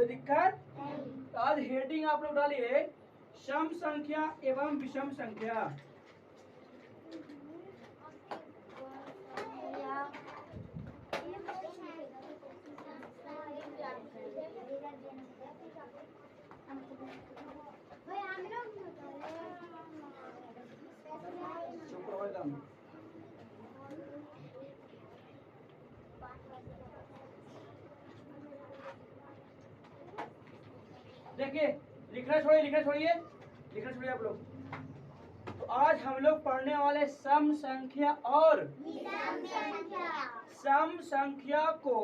दिक्कत? तो आज हेडिंग आप लोग डालिए सम संख्या एवं विषम संख्या। देखिए लिखना छोड़िए आप लोग। तो आज हम लोग पढ़ने वाले सम संख्या और सम संख्या को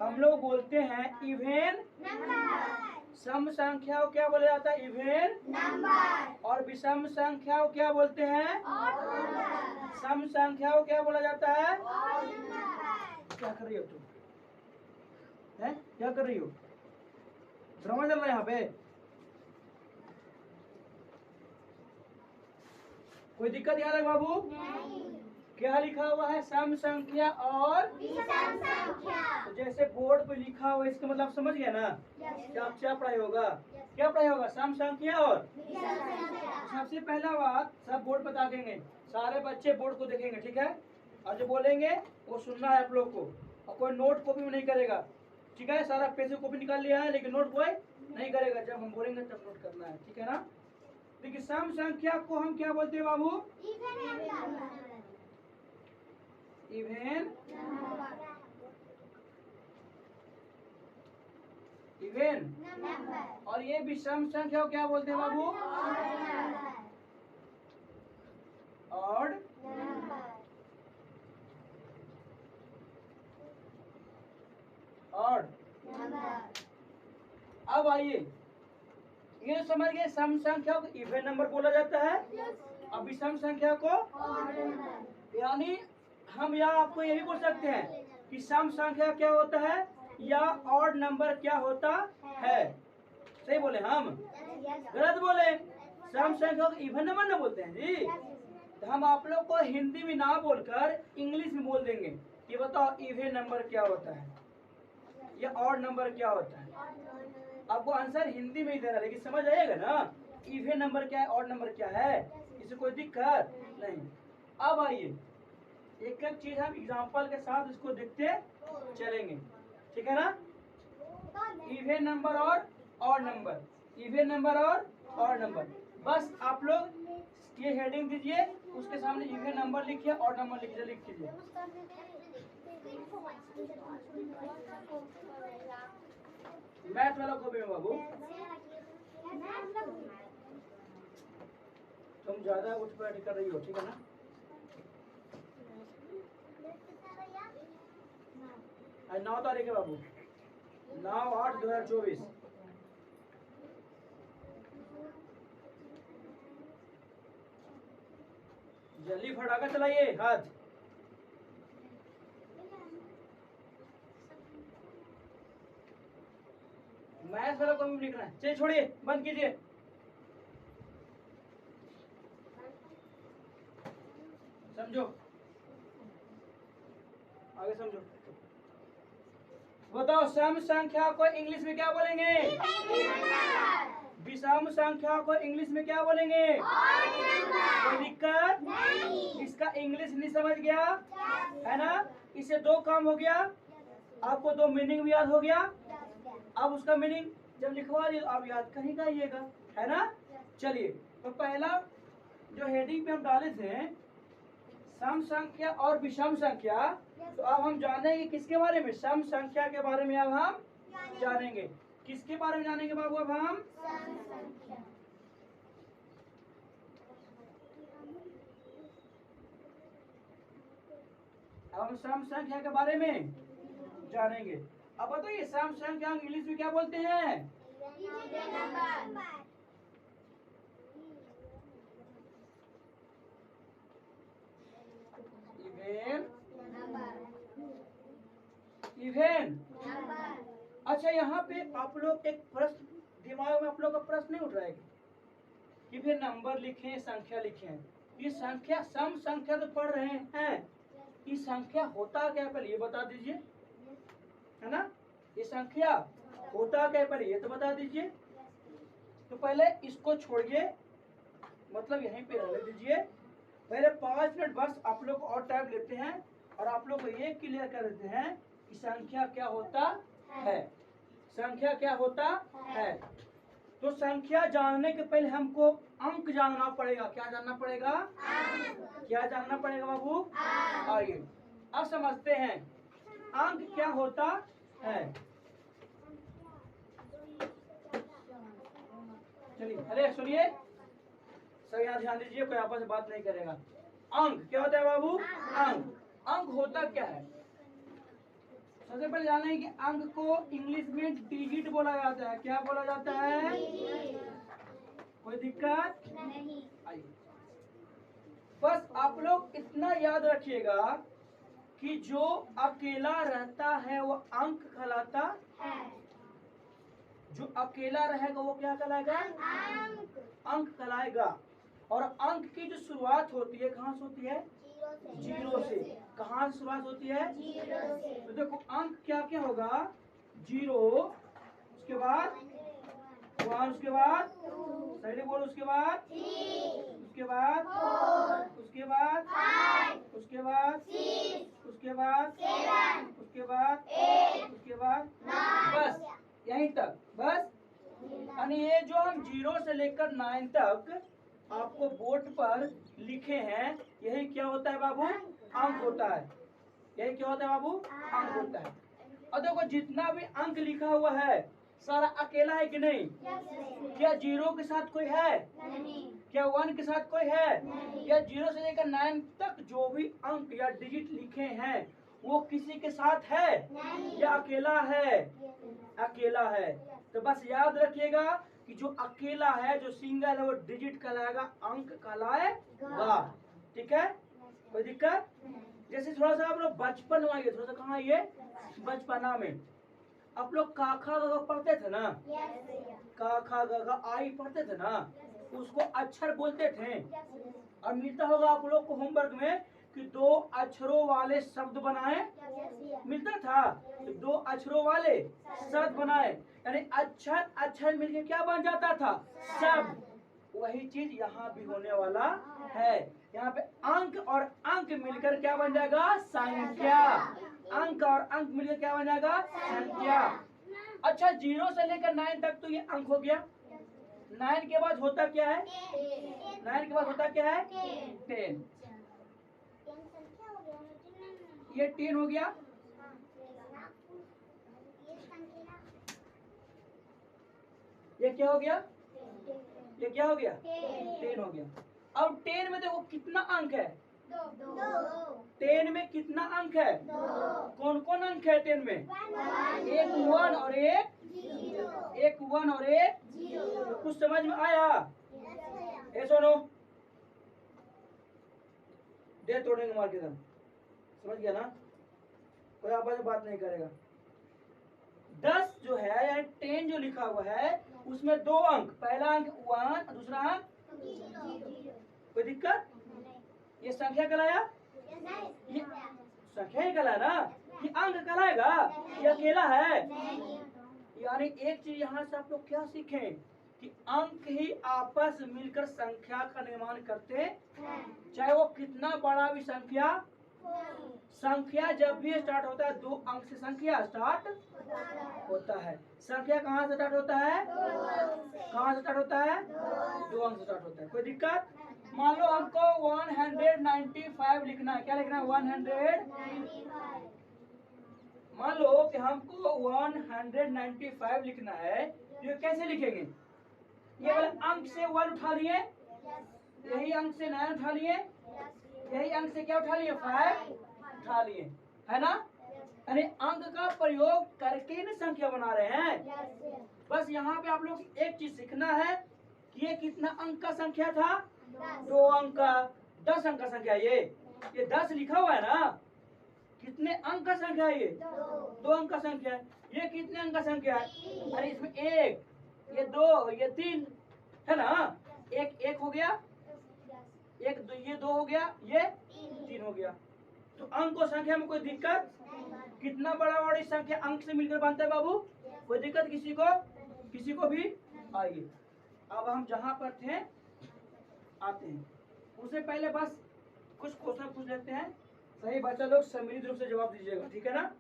हम लोग बोलते हैं इवेन नंबर। सम संख्या को क्या बोला जाता है? Even number. और विषम संख्या को क्या बोलते हैं? Odd number. सम संख्या को क्या बोला जाता है? Odd number. क्या कर रही हो तुम? क्या कर रही हो? ड्रामा चल रहा है यहाँ पे? कोई दिक्कत यहाँ लग बाबू? नहीं। क्या लिखा हुआ है? सम संख्या और विषम संख्या। तो जैसे बोर्ड पे लिखा हुआ इसका मतलब समझ गया ना? क्या पढ़ाई होगा? क्या पढ़ाई होगा? सम संख्या और विषम संख्या। सबसे पहला बात सब बोर्ड बता देंगे, सारे बच्चे बोर्ड को देखेंगे, ठीक है? और जो बोलेंगे वो सुनना है आप लोग को, और कोई नोट कॉपी नहीं करेगा, ठीक है? सारा पेज कॉपी निकाल लिया है लेकिन नोट कोई नहीं करेगा, जब हम बोलेंगे तब नोट करना है, ठीक है ना? देखिए सम संख्या को हम क्या बोलते हैं बाबू? Even number. और ये विषम संख्या को क्या बोलते हैं बाबू? Odd number. Odd number. अब आइए ये समझ गए सम संख्या को इवेन नंबर बोला जाता है, और विषम संख्या को ऑड नंबर। यानी हम यहाँ आपको यही बोल सकते हैं कि सम संख्या क्या होता है या ऑड नंबर क्या होता है। सही बोले हम? गलत बोले? सम संख्या को इवन नंबर ना बोलते हैं जी। तो हम आप लोग को हिंदी में ना बोलकर इंग्लिश में बोल देंगे कि बताओ इवन नंबर क्या होता है या ऑड नंबर क्या होता है। आपको आंसर हिंदी में ही देना, लेकिन समझ आएगा ना इवन नंबर क्या है, ऑड नंबर क्या है, इससे कोई दिक्कत नहीं। अब आइए एक एक चीज हम एग्जांपल के साथ इसको देखते चलेंगे, ठीक है ना? इवन नंबर और ऑड नंबर, इवन नंबर और ऑड नंबर। बस आप लोग ये हेडिंग दीजिए, उसके सामने इवन नंबर लिखिए, ऑड नंबर लिखिए, लिख दीजिए। मैथ वाला कॉपी में बाबू तुम ज्यादा उठ बैठ कर रही हो, ठीक है ना? 9 तारीख है बाबू, 9/8/2024। जल्दी फटाका चलाइए हाथ। मैथ वाला कॉपी लिखना है, चलिए छोड़िए, बंद कीजिए। समझो, आगे समझो। बताओ सम संख्या को इंग्लिश में क्या बोलेंगे? विषम संख्या को इंग्लिश में क्या बोलेंगे? कोई दिक्कत नहीं। इसका इंग्लिश नहीं समझ गया है ना? इससे दो काम हो गया, आपको दो मीनिंग भी याद हो गया। अब उसका मीनिंग जब लिखवा दिए आप याद कहीं आइएगा, है ना? चलिए तो पहला जो हेडिंग पे हम डाले थे सम संख्या और विषम संख्या, तो अब हम जानेंगे किसके बारे में? सम संख्या के बारे में अब हम जानेंगे। किसके बारे में जानेंगे बाबू? अब हम सम संख्या। अब हम सम संख्या के बारे में जानेंगे। अब बताइए सम संख्या इंग्लिश में क्या बोलते हैं? Even number. अच्छा यहाँ पे आप लोग एक प्रश्न दिमाग में आप लोग का प्रश्न नहीं उठ रहा है कि फिर नंबर लिखें संख्या लिखें, ये संख्या सम संख्या तो पढ़ रहे हैं, ये संख्या होता क्या पहले ये बता दीजिए, है ना? ये संख्या होता क्या है पहले ये तो बता दीजिए। तो पहले इसको छोड़िए, मतलब यहीं पे रहने दीजिए। पहले 5 मिनट बस आप लोग और टाइम लेते हैं और आप लोग को ये क्लियर कर देते हैं कि संख्या क्या होता है, संख्या क्या होता है। तो संख्या जानने के पहले हमको अंक जानना पड़ेगा। क्या जानना पड़ेगा? क्या जानना पड़ेगा बाबू? आइए अब समझते हैं अंक क्या होता है। चलिए अरे सुनिए, सब यहाँ ध्यान दीजिए, कोई आपस में बात नहीं करेगा। अंक क्या होता है बाबू? अंक। अंक होता क्या है? सबसे पहले जाना है कि अंक को इंग्लिश में डिजिट बोला जाता है। क्या बोला जाता है? कोई दिक्कत नहीं। आइए बस आप लोग इतना याद रखिएगा कि जो अकेला रहता है वो अंक कहलाता है। जो अकेला रहेगा वो क्या कहलाएगा? अंक कहलाएगा। और अंक की जो शुरुआत होती है कहाँ से होती है? जीरो से। कहाँ से शुरुआत होती है? जीरो से। तो देखो अंक क्या क्या होगा? 0, उसके बाद 1, उसके बाद सही बोलो, उसके बाद 3, उसके बाद 4, उसके बाद 5, उसके बाद 6, उसके बाद 7, उसके बाद 8, उसके बाद 9, बस यहीं तक। बस यानी ये जो हम 0 से लेकर 9 तक आपको बोर्ड पर लिखे हैं, यही क्या होता है बाबू? अंक होता है। यही क्या होता है बाबू? अंक होता है। और देखो जितना भी अंक लिखा हुआ है सारा अकेला है कि नहीं? क्या 0 के साथ कोई है? नहीं। क्या 1 के साथ कोई है? नहीं। या 0 से लेकर 9 तक जो भी अंक या डिजिट लिखे हैं वो किसी के साथ है? नहीं। या अकेला है? अकेला है। तो बस याद रखिएगा कि जो अकेला है, जो सिंगल है, वो डिजिट कहलाएगा, अंक कहलाएगा। ठीक है, कोई दिक्कत? जैसे थोड़ा सा आप लोग बचपन में आइए, थोड़ा सा कहाँ आइए? बचपना में आप लोग काखा गगा पढ़ते थे ना? काखा गगा आई पढ़ते थे ना? उसको अक्षर बोलते थे। और मिलता होगा आप लोग को होमवर्क में कि 2 अक्षरों वाले शब्द बनाए। मिलता था 2 अक्षरों वाले शब्द बनाए, यानी अक्षर अक्षर मिलके क्या बन जाता था? शब्द। वही चीज यहाँ भी होने वाला है। यहाँ पे अंक और अंक मिलकर क्या बन जाएगा? संख्या। अंक और अंक मिलकर क्या बन जाएगा? संख्या। अच्छा 0 से लेकर 9 तक तो ये अंक हो गया। 9 के बाद होता क्या है? 9 के बाद होता क्या है? 10। ये 10 हो गया। ये क्या हो गया? ये क्या हो गया? 10 हो गया। अब 10 में देखो कितना अंक है? 10 में कितना अंक है? कौन कौन अंक है 10 में? एक 1 और एक 1 और एक 0। कुछ समझ में आया? ये सुनो, दे तोड़ेंगे मार के दम। समझ गया ना? कोई आपस में बात नहीं करेगा। 10 जो है यानी 10 जो लिखा हुआ है उसमें 2 अंक, पहला अंक 1 और दूसरा अंक 0। कोई दिक्कत? ये संख्या कहलाया? ये संख्या ही कहलाया ना? ये अंक कहलाएगा? ये अकेला है? यानी एक चीज यहाँ से आप लोग क्या सीखें कि अंक ही आपस में मिलकर संख्या का निर्माण करते हैं, चाहे वो कितना बड़ा भी संख्या। संख्या जब भी स्टार्ट होता है 2 अंक से संख्या स्टार्ट होता है। संख्या कहाँ से स्टार्ट होता है? कहाँ से स्टार्ट होता है? 2 अंक से स्टार्ट होता है। कोई दिक्कत? मान लो हमको 195 लिखना है। क्या लिखना है? 195। मान लो कि हमको 195 लिखना है, तो ये कैसे लिखेंगे? ये वाले अंक से 1 उठा लिए, यही अंक से 9 उठा लिए, यही अंक से क्या उठा लिए? 5 उठा लिए, है ना? यानी अंक का प्रयोग करके ना संख्या बना रहे हैं। बस यहाँ पे आप लोग एक चीज सीखना है कि ये कितना अंक का संख्या था? 2 अंक का, 10 अंक का संख्या। ये 10 लिखा हुआ है ना? कितने अंक का संख्या है? ये 2 अंक का संख्या है। ये कितने अंक का संख्या है? अरे इसमें 1, ये 2, ये 3 है ना? एक हो गया, ये 2 हो गया, ये 3 हो गया। तो अंक और संख्या में कोई दिक्कत? कितना बड़ा संख्या अंक से मिलकर बनता है बाबू? कोई दिक्कत किसी को भी? आइए अब हम जहाँ पर थे आते हैं। उससे पहले बस कुछ क्वेश्चन पूछ लेते हैं, सही बच्चा लोग सम्मिलित रूप से जवाब दीजिएगा, ठीक है ना?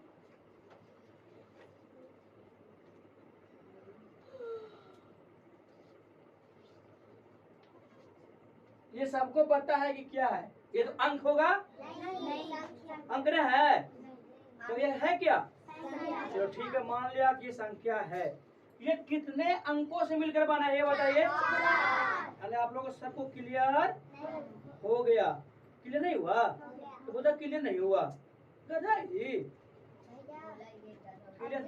ये सबको पता है कि क्या है? ये तो अंक होगा, अंक न है, तो ये है क्या? चलो ठीक है, मान लिया कि ये संख्या है। ये कितने अंकों से मिलकर बना है ये बताइए। अरे आप लोगों को सबको क्लियर हो गया? क्लियर नहीं हुआ तो बोला क्लियर नहीं हुआ, गधा जी। क्लियर?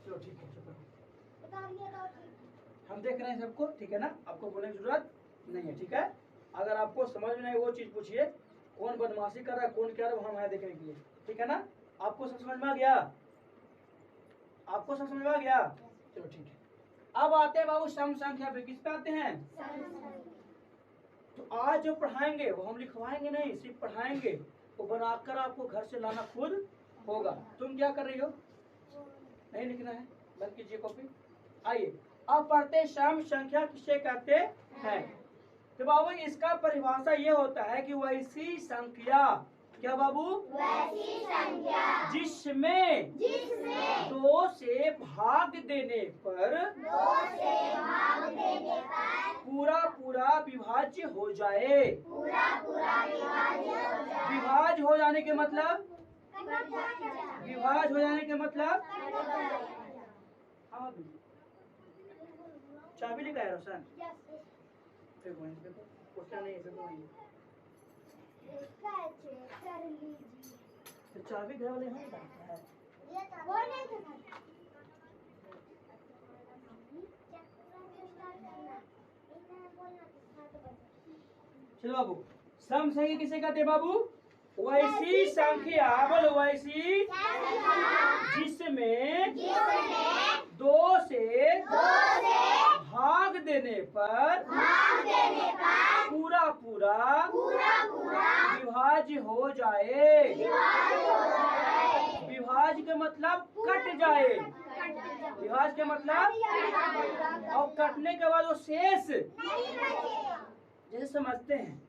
चलो ठीक है, चुप रहो। हम देख रहे हैं सबको, ठीक है ना? आपको बोलने की जरूरत नहीं है, ठीक है? अगर आपको समझ में नहीं वो चीज पूछिए, कौन बदमाशी कर रहा है, कौन क्या रहा है, हम आए देखने के लिए, ठीक है ना? आपको सब समझ में आ गया? आपको सब समझ में आ गया? चलो ठीक है। अब आते हैं बाबू सम संख्या पे। किस पे आते हैं? तो आज जो पढ़ाएंगे वो हम लिखवाएंगे नहीं, सिर्फ पढ़ाएंगे। वो बनाकर आपको घर से लाना खुद होगा। तुम क्या कर रही हो? नहीं लिखना है, बंद कीजिए कॉपी। आइए अब पढ़ते सम संख्या किसे कहते हैं। तो बाबू इसका परिभाषा ये होता है कि वैसी संख्या, क्या बाबू? वैसी संख्या जिसमें दो से भाग देने पर पूरा पूरा विभाज्य हो जाए। विभाज्य हो जाने के मतलब, विभाज्य हो जाने के मतलब, हाँ चाबी लेकर आया रोशन? क्वेश्चन नहीं तो चाबी घर वाले हैं है। चलो बाबू, सम संख्या किसे कहते हैं बाबू? वैसी संख्या, बोलो वैसी जिसमें दो से भाग देने पर पूरा पूरा विभाज्य हो जाए। विभाज्य के मतलब कट जाए। विभाज्य के मतलब, और कटने के बाद वो शेष, जैसे समझते हैं,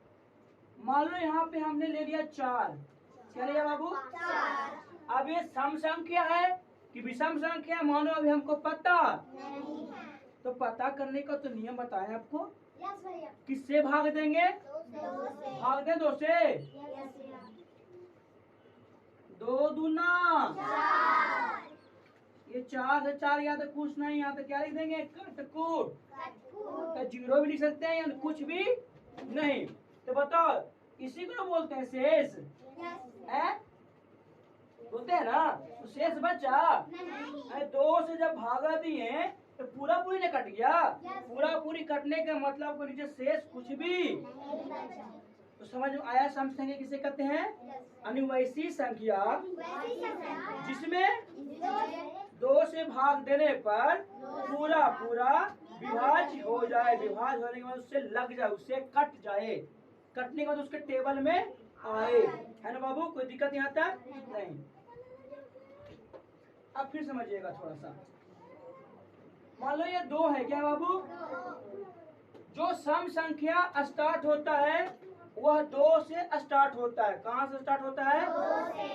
मान लो यहाँ पे हमने ले लिया 4, क्या लिया बाबू? अब ये सम संख्या है कि विषम संख्या, मानो अभी हमको पता नहीं। तो पता करने का तो नियम बताया आपको। किससे भाग देंगे? भाग दे 2 से। 2 दूना, ये 4 से 4 या तो कुछ नहीं, यहाँ तो क्या लिख देंगे? कटकूट। तो 0 भी लिख सकते हैं या कुछ भी नहीं। तो बताओ इसी को बोलते हैं शेष, है? बोलते हैं ना? तो शेष बचा। 2 से जब भागा दिए तो पूरा पूरी ने कट गया। पूरा पूरी कटने का मतलब को नीचे शेष कुछ भी। तो समझ में आया सम संख्या किसे कहते हैं? यानी वैसी संख्या जिसमें 2 से भाग देने पर पूरा पूरा विभाज्य हो जाए। विभाज्य होने के बाद उससे लग जाए, उससे कट जाए। कटने के बाद उसके टेबल में आए, है ना बाबू? कोई दिक्कत यहाँ तक नहीं। अब फिर समझिएगा थोड़ा सा। मान लो ये 2 है, क्या बाबू? जो सम संख्या स्टार्ट होता है वह 2 से स्टार्ट होता है। कहाँ से स्टार्ट होता है? 2 से।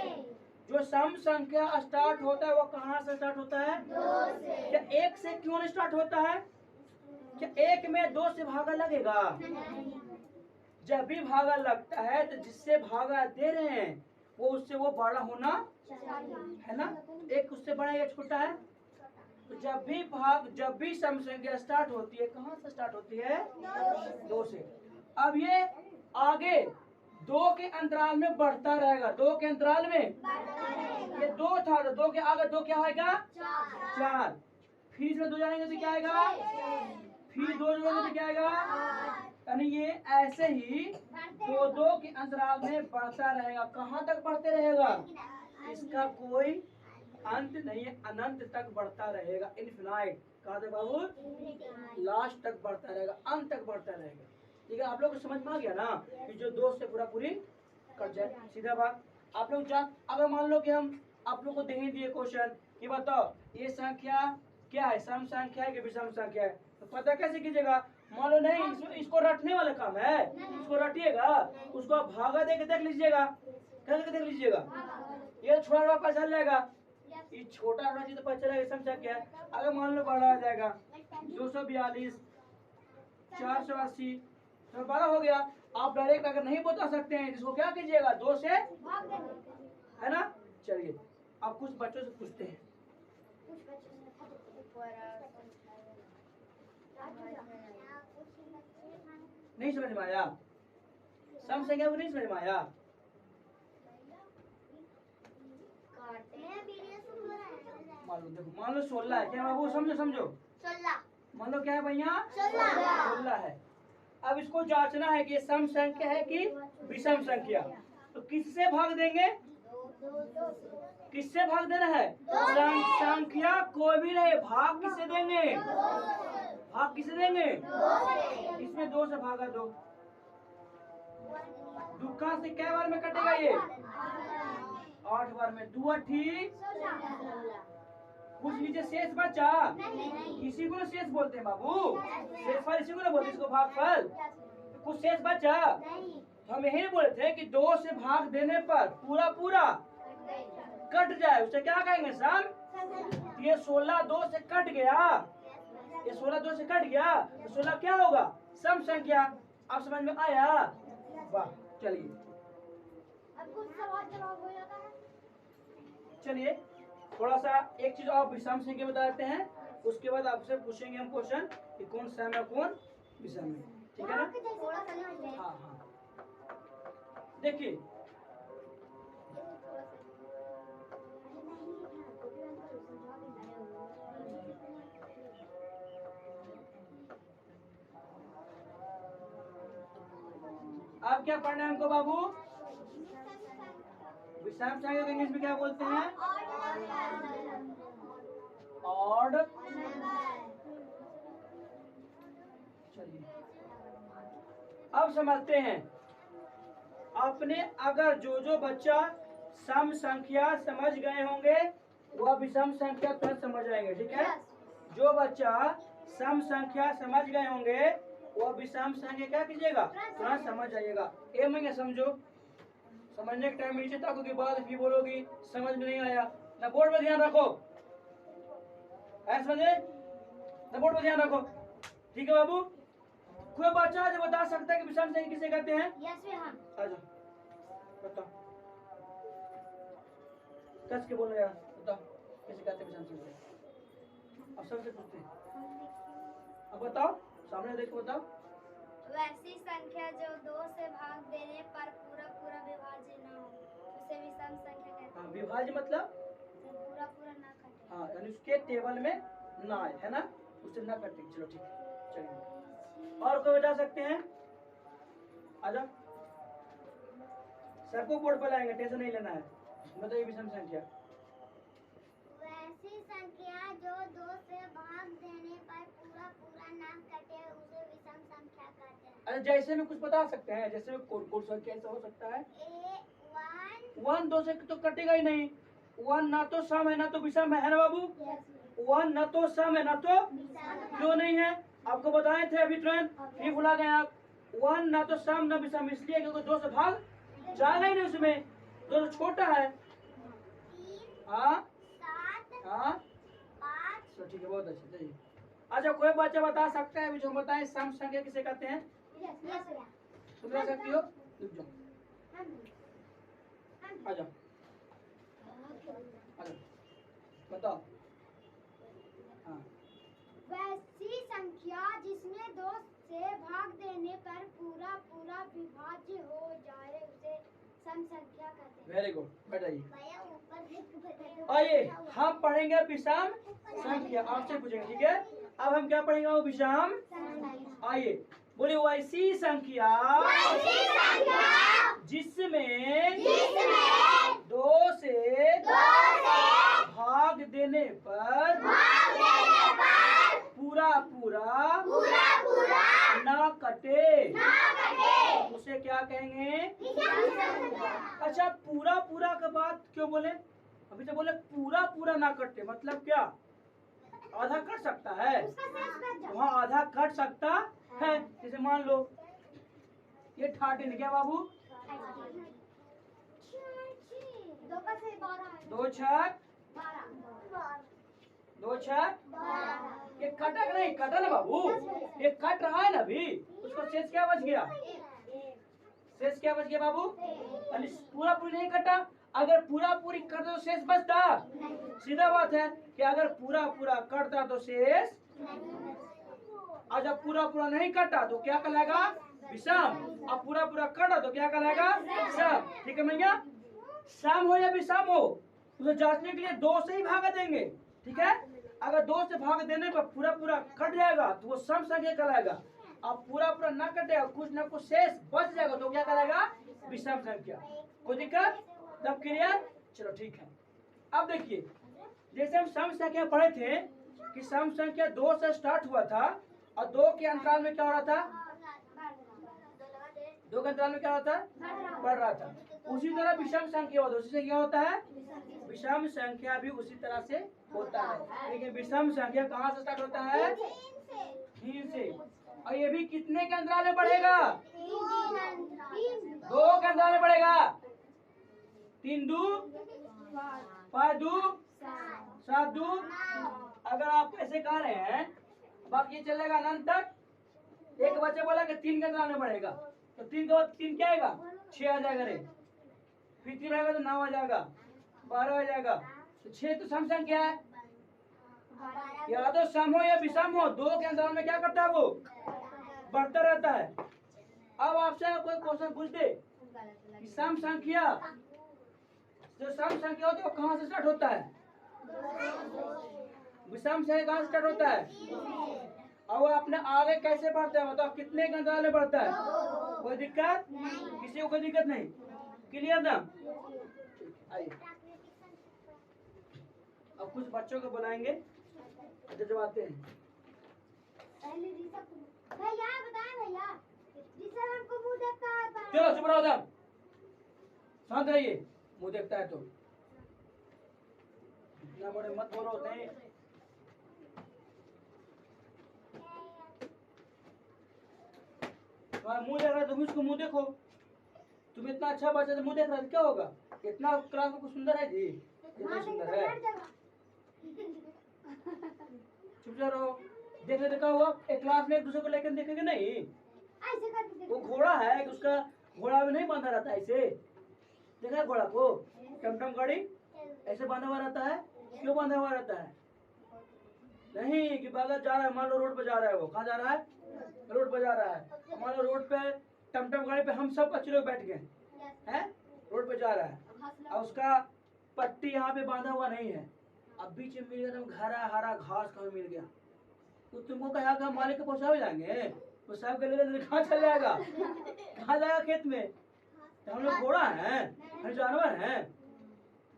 जो सम संख्या स्टार्ट होता है वह कहाँ से स्टार्ट होता है? 2 से। क्या 1 से क्यों नहीं स्टार्ट होता है? क्या 1 में 2 से भागा लगेगा? जब भी भागा लगता है तो जिससे भागा दे रहे हैं वो उससे वो बड़ा होना है ना? एक उससे बड़ा या छोटा है? तो जब भी सम संख्या स्टार्ट होती है, कहाँ से स्टार्ट होती है? 2 से। अब ये आगे 2 के अंतराल में बढ़ता रहेगा। 2 के अंतराल में ये 2 था, तो 2 के आगे 2 क्या आएगा? 4। फिर इसमें 2 जाएंगे तो क्या आएगा? फिर 2 जोड़ेंगे तो क्या आएगा? यानी ये ऐसे ही 2 के अंतराल में बढ़ता रहेगा। कहाँ तक बढ़ते रहेगा? इसका कोई अंत नहीं है, अनंत तक बढ़ता रहेगा। इनफिनाइट। कहा था बाबू? लास्ट तक बढ़ता रहेगा, अंत तक बढ़ता रहेगा। ठीक है, आप लोग को समझ में आ गया ना कि जो 2 से पूरा पूरी कट जाए? सीधा बात। आप लोग जान, अगर मान लो कि हम आप लोग को दे ही दिए क्वेश्चन कि बताओ ये संख्या क्या है, सम संख्या है कि विषम संख्या है, तो पता कैसे कीजिएगा? मान लो नहीं इसको रटने वाला काम है, इसको रटिएगा, उसको आप भागा दे के देख लीजिएगा, कैसे देख लीजिएगा, ये छोटा छोटा पता चल जाएगा, ये छोटा छोटा चीज तो पता चलेगा सम संख्या है। अगर मान लो बड़ा आ जाएगा 242 480 तो बड़ा हो गया। आप डायरेक्ट अगर नहीं बता सकते हैं इसको क्या कीजिएगा, 2 से है ना। चलिए आप कुछ बच्चों से पूछते हैं। नहीं समझ में आया, सम संख्या को नहीं समझ में आया? मान लो 16 है, क्या बाबू समझो समझो, 16 मान लो क्या है भैया, 16 16 है। अब इसको जांचना है कि सम संख्या है कि विषम संख्या, तो किससे भाग देंगे, किससे भाग देना है? संख्या कोई भी रहे, भाग किससे देंगे, भाग किससे देंगे? इसमें 2 से भागा दो, दुक्का से क्या बार में कटेगा ये? 8 बार में। 2 अठी कुछ नीचे शेष बचा, इसी को शेष बोलते हैं बाबू, शेषफल इसी को ना बोलते, इसको भागफल। कुछ शेष बचा, हम यही बोले थे कि 2 से भाग देने पर पूरा पूरा कट जाए, उसे क्या कहेंगे सम। ये 16 2 से कट गया, ये 16 2 से कट गया तो 16 क्या होगा, सम संख्या। आप समझ में आया? वाह, चलिए अब कुछ सवाल जवाब हो जाता है। चलिए थोड़ा सा एक चीज और विषम संख्या बता देते हैं, उसके बाद आपसे पूछेंगे हम क्वेश्चन कि कौन सम है कौन विषम है, ठीक है ना। हाँ हाँ देखिए, अब क्या पढ़ना है हमको बाबू? विषम संख्या को इंग्लिश में क्या बोलते हैं? ऑड। चलिए अब समझते हैं, अपने अगर जो बच्चा सम संख्या समझ गए होंगे वह विषम संख्या तुरंत समझ आएंगे, ठीक है। जो बच्चा सम संख्या समझ गए होंगे वह विषम संख्या क्या कीजिएगा, तुरंत समझ जाइएगा। ए मैं समझो, समझने के टाइम नीचे ताकोगे, बाद भी बोलोगी समझ में नहीं आया, ना बोर्ड में ध्यान रखो, ऐसा समझे ना, बोर्ड में ध्यान रखो, ठीक है बाबू। कोई बच्चा जो बता सकता है कि विषम संख्या किसे कहते हैं? यस हाँ। आ जाओ बताओ, कस के बोलो यार, बताओ किसे कहते हैं विषम संख्या? अब सबसे पूछते हैं, अब बताओ सामने देख के बताओ। वैसी संख्या जो 2 से भाग देने पर पूरा पूरा विभाज्य न हो उसे विषम संख्या कहते हैं। हाँ, विभाज्य मतलब पूरा पूरा ना कटे। हाँ, यानी उसके टेबल में ना आए, है ना, उससे ना कटे। चलो ठीक है, चलिए और कोई बता सकते हैं? आजा, सबको बोर्ड पर लाएंगे, टेंशन नहीं लेना है। बताइए विषम संख्या। वैसी संख्या जो 2 से भाग देने पर पूरा पूरा ना कटे उसे विषम संख्या कहते हैं। अरे जैसे में कुछ बता सकते हैं, जैसे में कौन संख्या ऐसा हो सकता है? 1 2 से तो कटेगा ही नहीं, 1 ना तो सम है ना तो विषम है ना बाबू। 1 ना तो सम है ना तो, क्यों नहीं है? आपको बताए थे अभी तुरंत, फिर भुला गए आप। 1 ना तो सम ना विषम, इसलिए क्योंकि 2 से भाग जाएगा ही नहीं, उसमें 2 से छोटा है। हाँ 7 हाँ 5 तो ठीक है, बहुत अच्छा। चलिए अच्छा, कोई बच्चा बता सकता है जो बताए सम संख्या किसे कहते हैं? तुम बता सकती हो? रुक जाओ, आ जाओ आ जाओ, बताओ। हाँ, वैसी संख्या जिसमें 2 से भाग देने पर पूरा पूरा विभाज्य हो जाए उसे सम संख्या कहते हैं। वेरी गुड, बताइए। भैया ऊपर आइए हम पढ़ेंगे विषम संख्या, आपसे पूछेंगे, ठीक है। अब हम क्या पढ़ेंगे वो विषम। आइए बोलिए, वैसी संख्या जिसमें 2 से भाग देने पर पूरा पूरा ना कटे उसे क्या कहेंगे? अच्छा, पूरा पूरा का बात क्यों बोले? अभी तो बोले पूरा पूरा ना कटे, मतलब क्या? आधा कट सकता है, उसका शेष बच जाता वहाँ आधा कट सकता है। जैसे मान लो ये 13 क्या बाबू? है। 2 का से 12 है। 2 छक 12 2 छक 12 ये कटा नहीं, कटा ना बाबू, ये कट रहा है ना अभी, उसको शेष क्या बच गया? शेष क्या बच गया बाबू? यानी पूरा पूरी नहीं कटा, अगर पूरा पूरी कटता तो शेष बचता? सीधा बात है कि अगर पूरा पूरा कटता तो शेष, और जब पूरा पूरा नहीं कटा तो क्या कहलाएगा? विषम। अब पूरा पूरा कटा तो क्या कहलाएगा? सम। ठीक है भैया, सम हो या विषम हो उसे जांचने के लिए 2 से ही भागा देंगे। ठीक है, अगर 2 से भाग देने पर पूरा पूरा कट जाएगा तो वो सम संख्या कहलाएगा। अब पूरा पूरा न कटेगा, कुछ न कुछ शेष बच जाएगा तो क्या कहलाएगा? विषम संख्या। कोई दिक्कत? तब क्लियर? चलो ठीक है। अब देखिए, जैसे हम सम संख्या पढ़े थे कि सम संख्या 2 से स्टार्ट हुआ था और 2 के अंतराल में क्या हो रहा था? 2 के अंतराल में क्या होता है? बढ़ रहा था। उसी तरह विषम संख्या होता है, उसी से क्या होता है? विषम संख्या भी उसी तरह से होता है। लेकिन विषम संख्या कहाँ से स्टार्ट होता है? 3 से। और ये भी कितने के अंतराल में बढ़ेगा? 2 के अंतराल में बढ़ेगा। 3 दू 5 दू 7 दू। अगर आप ऐसे कह रहे हैं बाकी चलेगा अनंत तक। एक बच्चे बोला कि 3 के अंतराल में बढ़ेगा, तो 3 के बाद 3 क्या आएगा? 6 आ जाएगा रे, फिर 3 आएगा तो 9 आ जाएगा, 12 आ जाएगा। तो 6 तो सम संख्या है, या तो सम हो या विषम हो, 2 के अंतराल में क्या करता है? वो बढ़ता रहता है। अब आपसे कोई क्वेश्चन पूछ दे कि सम संख्या, जो सम संख्या होती है वो कहाँ से स्टार्ट होता है? विषम से कहाँ से स्टार्ट होता है? और वो अपने आगे कैसे बढ़ता है? मतलब कितने के अंतराल में बढ़ता है? कोई दिक्कत? किसी को कोई दिक्कत नहीं? क्लियर ना? आइए अब कुछ बच्चों को बुलाएंगे, जजवाते हैं। पहले भैया बताएं भैया, जिससे हमको मुंह देखता है। चलो चुप रहो, उधर शांत रहिए। मुंह देखता है तो इतना बड़े मत बोलो। नहीं, तुम्हारा मुंह देख रहा है, तुम उसको मुंह देखो। तुम इतना अच्छा बच्चा मुंह देख रहा है, क्या होगा? इतना क्लास में कुछ सुंदर है जी, इतना सुंदर है। चुप रहो। देखने देखा हुआ एक क्लास में एक दूसरे को लेकर देखेंगे नहीं। ऐसे करके वो घोड़ा है कि उसका घोड़ा में नहीं बांधा रहता है ऐसे? देखा है घोड़ा को? टमटम गाड़ी ऐसे बांधा हुआ रहता है। क्यों बांधा हुआ रहता है? नहीं कि बगल जा रहा है, मान लो रोड पे जा रहा है, वो कहाँ जा रहा है? रोड पे जा रहा है। मान लो रोड पे टमटम गाड़ी पे हम सब बच्चे लोग बैठ गए हैं, रोड पे जा रहा है और उसका पट्टी यहाँ पे बांधा हुआ नहीं है। अब बीच में मिल गया तो हरा हरा घास कहीं मिल गया, तो तुमको कहा कि हम मालिक के पहुँचा भी जाएंगे, तो साहब के लिए कहाँ चल जाएगा? कहाँ जाएगा? खेत में। तो हम लोग घोड़ा हैं, हम जानवर हैं,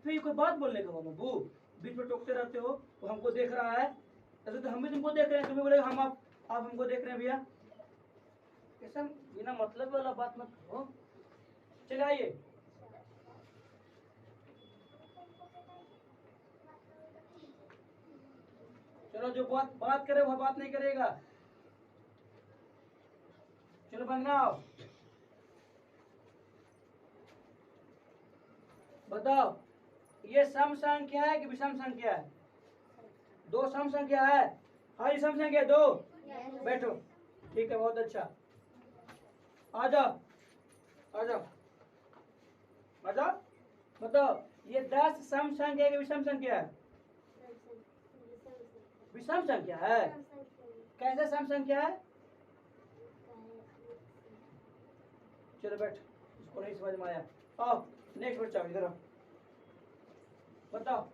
फिर ये कोई बात बोलने का? बाबू बीच में टोकते रहते हो, वो हमको देख रहा है, ऐसे तो हम भी तुमको देख रहे हैं, तुम्हें बोलेगा हम आप हमको देख रहे हैं भैया। ऐसा बिना मतलब वाला बात मत करो। चले आइए। चलो जो बात करे वह बात नहीं करेगा। चलो बनाओ, बताओ ये सम संख्या है कि विषम संख्या है? 2 सम संख्या है। हाँ ये सम संख्या 2। बैठो, ठीक है, बहुत अच्छा। आ जाओ आ जाओ आ जाओ। बताओ ये 10 सम संख्या है कि विषम संख्या है? विषम संख्या है। कैसे सम संख्या है? चलो बैठ, इसको नहीं समझ में आया। आओ नेक्स्ट बच्चा इधर आओ। बताओ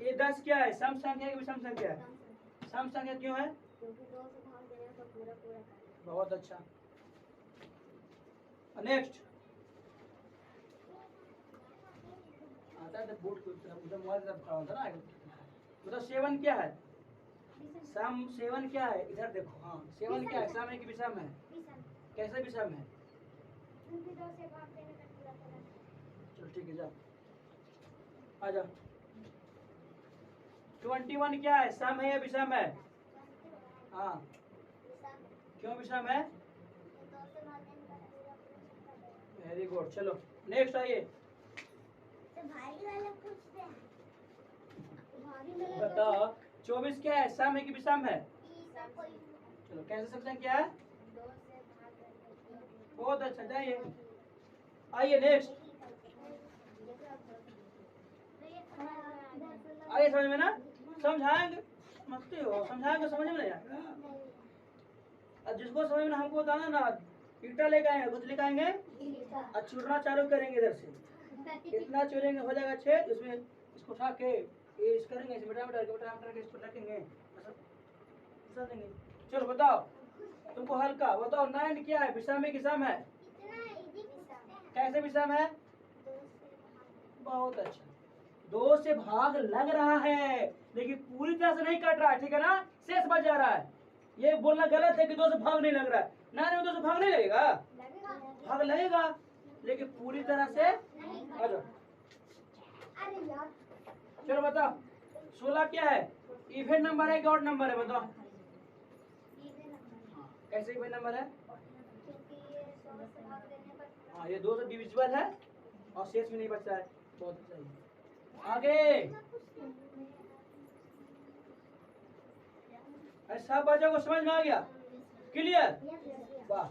ये 10 क्या है? सम संख्या है कि विषम संख्या है? सम संख्या क्यों है? क्योंकि 2 से भाग देने तो पूरा पूरा कर। बहुत अच्छा। नेक्स्ट आता है तो बूट को उधर मोबाइल तरफ खड़ा होता है ना। मतलब 7 क्या है? सम 7 क्या है? इधर देखो। हाँ 7 क्या है? सम है कि विषम है? विषम। कैसे विषम है? क्योंकि 2 से भाग देने पर पूरा पूरा। चलो ठीक है, जाओ आ जाओ। 21 क्या है, सम है या विषम है? हाँ, क्यों विषम है? वेरी गुड, चलो नेक्स्ट आइए। बताओ 24 क्या है, सम है कि विषम है? चलो कैसे समझें क्या है? बहुत अच्छा, जाइए आइए नेक्स्ट। आइए समझ में ना, समझाएंगे मस्ती हो, समझाएंगे समझ में नहीं आएगा। अब जिसको समझ में हमको बताना ना, ईटा लेके आएंगे, कुछ लेके आएंगे और चूरना चालू करेंगे इधर से, इतना चूरेंगे हो जाएगा छेद, उसमें इसको उठा के ये इस करेंगे, इसे मटर के इसको रखेंगे, ऐसा देंगे। चलो बताओ, तुमको हल्का बताओ, 9 क्या है, विषम है कि सम है? कैसे विषम है? बहुत अच्छा, 2 से भाग लग रहा है लेकिन पूरी तरह से नहीं कट रहा है, ठीक है ना, शेष बच जा रहा है। ये बोलना गलत है कि 2 से भाग नहीं लग रहा है, ना नहीं 2 से भाग नहीं लगेगा, भाग लगेगा लेकिन पूरी तरह से। आ जाओ, चलो बताओ 16 क्या है, इवन नंबर है कि ऑड नंबर है? बताओ कैसे इवन नंबर है? हाँ, ये 2 से डिविजिबल है और शेष में नहीं बचा है, बहुत सही। आगे सब बच्चों को समझ में आ गया, क्लियर? वाह।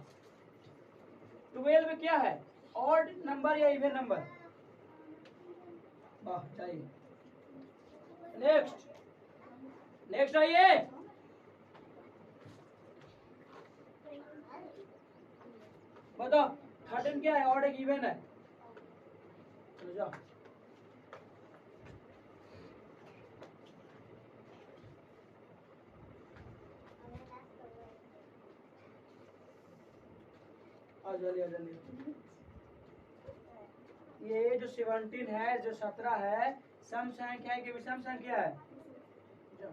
12 क्या है, ऑड नंबर या इवन नंबर? वाह, चाहिए नेक्स्ट, नेक्स्ट आइए। बताओ 13 क्या है, ऑड एक इवन है? चलो जाओ। आ जल्दी। ये जो 17 है, जो 17 है, सम संख्या है कि विषम संख्या है? जाओ।